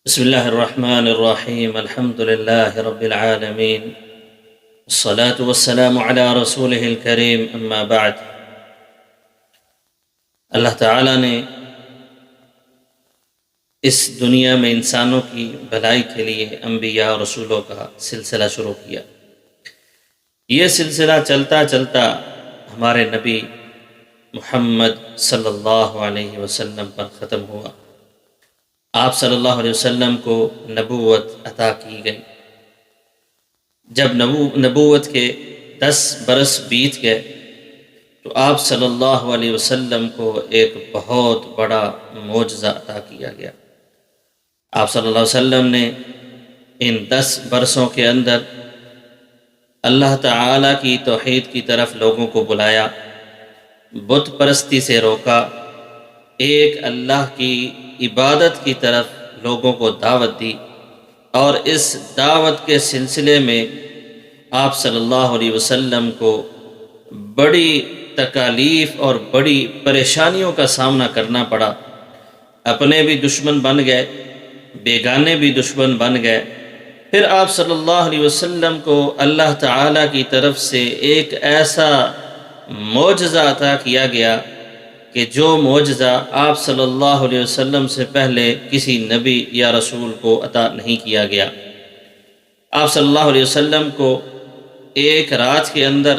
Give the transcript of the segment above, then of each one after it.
بسم الله الرحمن الرحيم الحمد لله رب العالمين الصلاة والسلام على رسوله الكريم اما بعد۔ اللہ تعالیٰ نے اس دنیا میں انسانوں کی بھلائی کے لیے انبیاء اور رسولوں کا سلسلہ شروع کیا۔ یہ سلسلہ چلتا چلتا ہمارے نبی محمد صلی اللہ علیہ وسلم پر ختم ہوا۔ آپ صلی اللہ علیہ وسلم کو نبوت عطا کی گئی۔ جب نبوت کے 10 برس بیت گئے تو آپ صلی اللہ علیہ وسلم کو ایک بہت بڑا معجزہ عطا کیا گیا۔ آپ صلی اللہ علیہ وسلم نے ان 10 برسوں کے اندر اللہ تعالیٰ کی توحید کی طرف لوگوں کو بلایا، بت پرستی سے روکا، ایک اللہ کی عبادت کی طرف لوگوں کو دعوت دی، اور اس دعوت کے سلسلے میں آپ صلی اللہ علیہ وسلم کو بڑی تکالیف اور بڑی پریشانیوں کا سامنا کرنا پڑا۔ اپنے بھی دشمن بن گئے، بیگانے بھی دشمن بن گئے۔ پھر آپ صلی اللہ علیہ وسلم کو اللہ تعالیٰ کی طرف سے ایک ایسا معجزہ عطا کیا گیا کہ جو معجزہ آپ صلی اللہ علیہ وسلم سے پہلے کسی نبی یا رسول کو عطا نہیں کیا گیا۔ آپ صلی اللہ علیہ وسلم کو ایک رات کے اندر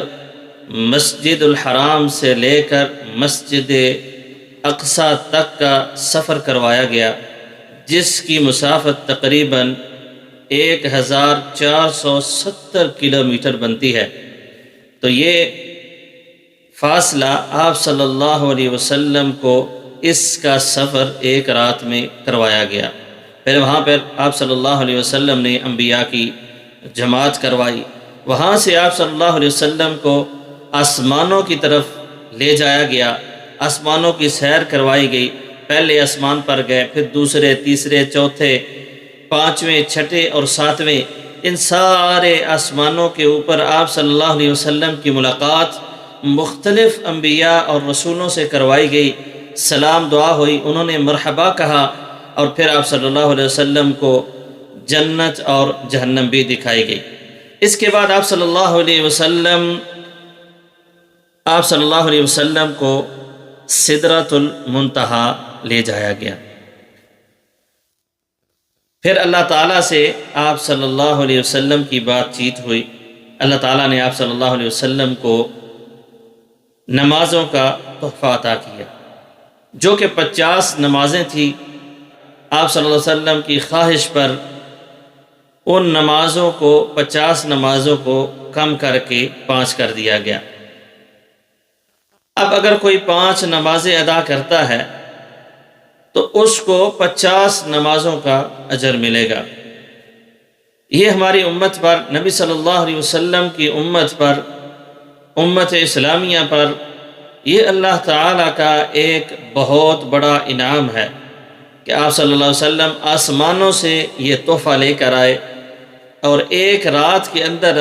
مسجد الحرام سے لے کر مسجد اقصیٰ تک کا سفر کروایا گیا، جس کی مسافت تقریباً 1470 کلومیٹر بنتی ہے۔ تو یہ فاصلہ آپ صلی اللہ علیہ وسلم کو اس کا سفر ایک رات میں کروایا گیا۔ پھر وہاں پر آپ صلی اللہ علیہ وسلم نے انبیاء کی جماعت کروائی۔ وہاں سے آپ صلی اللہ علیہ وسلم کو آسمانوں کی طرف لے جایا گیا، آسمانوں کی سیر کروائی گئی۔ پہلے آسمان پر گئے، پھر دوسرے، تیسرے، چوتھے، 5ویں، 6ٹھے اور 7ویں، ان سارے آسمانوں کے اوپر آپ صلی اللہ علیہ وسلم کی ملاقات مختلف انبیاء اور رسولوں سے کروائی گئی۔ سلام دعا ہوئی، انہوں نے مرحبا کہا، اور پھر آپ صلی اللہ علیہ وسلم کو جنت اور جہنم بھی دکھائی گئی۔ اس کے بعد آپ صلی اللہ علیہ وسلم کو سدرۃ المنتہا لے جایا گیا۔ پھر اللہ تعالیٰ سے آپ صلی اللہ علیہ وسلم کی بات چیت ہوئی۔ اللہ تعالیٰ نے آپ صلی اللہ علیہ وسلم کو نمازوں کا تحفہ عطا کیا، جو کہ 50 نمازیں تھیں۔ آپ صلی اللہ علیہ وسلم کی خواہش پر ان نمازوں کو 50 نمازوں کو کم کر کے 5 کر دیا گیا۔ اب اگر کوئی 5 نمازیں ادا کرتا ہے تو اس کو 50 نمازوں کا اجر ملے گا۔ یہ ہماری امت پر، نبی صلی اللہ علیہ وسلم کی امت پر، امت اسلامیہ پر، یہ اللہ تعالیٰ کا ایک بہت بڑا انعام ہے کہ آپ صلی اللہ علیہ وسلم آسمانوں سے یہ تحفہ لے کر آئے، اور ایک رات کے اندر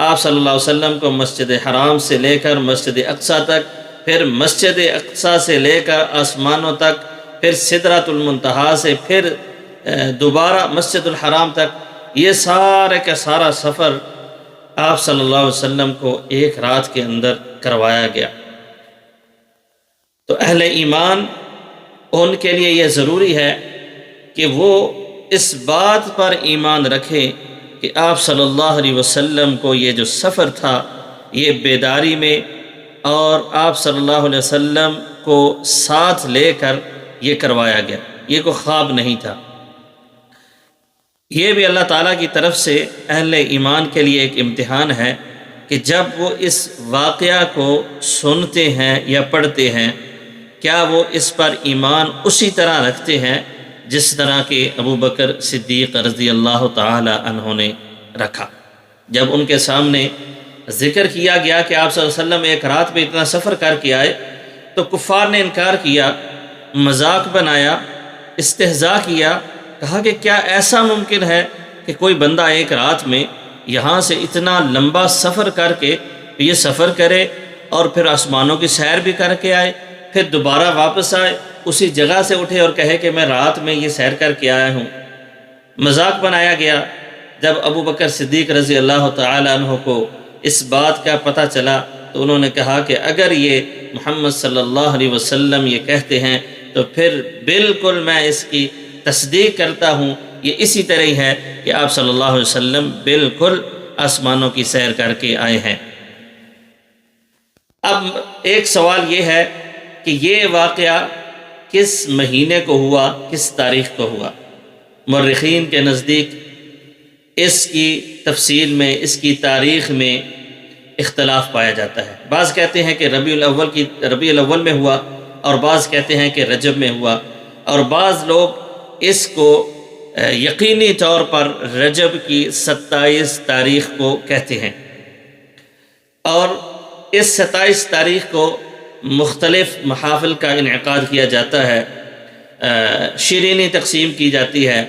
آپ صلی اللہ علیہ وسلم کو مسجد حرام سے لے کر مسجد اقصیٰ تک، پھر مسجد اقصیٰ سے لے کر آسمانوں تک، پھر سدرۃ المنتہا سے پھر دوبارہ مسجد الحرام تک، یہ سارے کا سارا سفر آپ صلی اللہ علیہ وسلم کو ایک رات کے اندر کروایا گیا۔ تو اہل ایمان، ان کے لیے یہ ضروری ہے کہ وہ اس بات پر ایمان رکھیں کہ آپ صلی اللہ علیہ وسلم کو یہ جو سفر تھا، یہ بیداری میں، اور آپ صلی اللہ علیہ وسلم کو ساتھ لے کر یہ کروایا گیا، یہ کوئی خواب نہیں تھا۔ یہ بھی اللہ تعالیٰ کی طرف سے اہل ایمان کے لیے ایک امتحان ہے کہ جب وہ اس واقعہ کو سنتے ہیں یا پڑھتے ہیں، کیا وہ اس پر ایمان اسی طرح رکھتے ہیں جس طرح کہ ابو بکر صدیق رضی اللہ تعالی عنہ نے رکھا۔ جب ان کے سامنے ذکر کیا گیا کہ آپ صلی اللہ علیہ وسلم ایک رات میں اتنا سفر کر کے آئے، تو کفار نے انکار کیا، مذاق بنایا، استہزاء کیا، کہا کہ کیا ایسا ممکن ہے کہ کوئی بندہ ایک رات میں یہاں سے اتنا لمبا سفر کر کے یہ سفر کرے، اور پھر آسمانوں کی سیر بھی کر کے آئے، پھر دوبارہ واپس آئے، اسی جگہ سے اٹھے اور کہے کہ میں رات میں یہ سیر کر کے آیا ہوں۔ مذاق بنایا گیا۔ جب ابو بکر صدیق رضی اللہ تعالی عنہ کو اس بات کا پتہ چلا تو انہوں نے کہا کہ اگر یہ محمد صلی اللہ علیہ وسلم یہ کہتے ہیں تو پھر بالکل میں اس کی تصدیق کرتا ہوں، یہ اسی طرح ہی ہے کہ آپ صلی اللہ علیہ وسلم بالکل آسمانوں کی سیر کر کے آئے ہیں۔ اب ایک سوال یہ ہے کہ یہ واقعہ کس مہینے کو ہوا، کس تاریخ کو ہوا؟ مورخین کے نزدیک اس کی تفصیل میں، اس کی تاریخ میں اختلاف پایا جاتا ہے۔ بعض کہتے ہیں کہ ربیع الاول میں ہوا، اور بعض کہتے ہیں کہ رجب میں ہوا، اور بعض لوگ اس کو یقینی طور پر رجب کی 27 تاریخ کو کہتے ہیں، اور اس 27 تاریخ کو مختلف محافل کا انعقاد کیا جاتا ہے، شیرینی تقسیم کی جاتی ہے،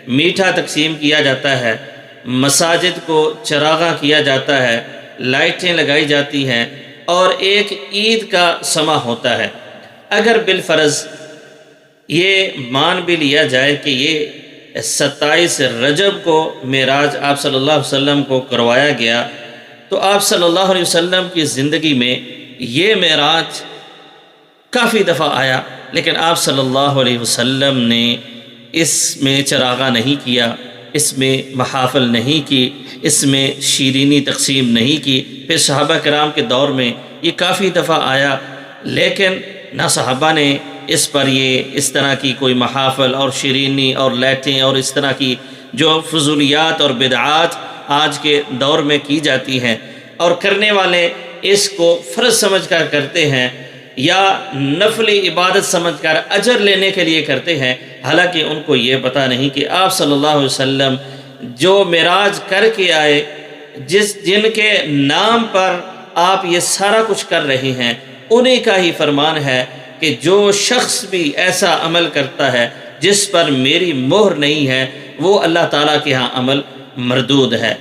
میٹھا تقسیم کیا جاتا ہے، مساجد کو چراغاں کیا جاتا ہے، لائٹیں لگائی جاتی ہیں، اور ایک عید کا سما ہوتا ہے۔ اگر بالفرض یہ مان بھی لیا جائے کہ یہ 27 رجب کو معراج آپ صلی اللہ علیہ وسلم کو کروایا گیا، تو آپ صلی اللہ علیہ وسلم کی زندگی میں یہ معراج کافی دفعہ آیا، لیکن آپ صلی اللہ علیہ وسلم نے اس میں چراغاں نہیں کیا، اس میں محافل نہیں کی، اس میں شیرینی تقسیم نہیں کی۔ پھر صحابہ کرام کے دور میں یہ کافی دفعہ آیا، لیکن نہ صحابہ نے اس پر اس طرح کی کوئی محافل اور شیرینی اور لائٹیں اور اس طرح کی جو فضولیات اور بدعات آج کے دور میں کی جاتی ہیں، اور کرنے والے اس کو فرض سمجھ کر کرتے ہیں یا نفلی عبادت سمجھ کر اجر لینے کے لیے کرتے ہیں، حالانکہ ان کو یہ پتہ نہیں کہ آپ صلی اللہ علیہ وسلم جو معراج کر کے آئے، جن کے نام پر آپ یہ سارا کچھ کر رہے ہیں، انہی کا ہی فرمان ہے کہ جو شخص بھی ایسا عمل کرتا ہے جس پر میری مہر نہیں ہے، وہ اللہ تعالیٰ کے ہاں عمل مردود ہے۔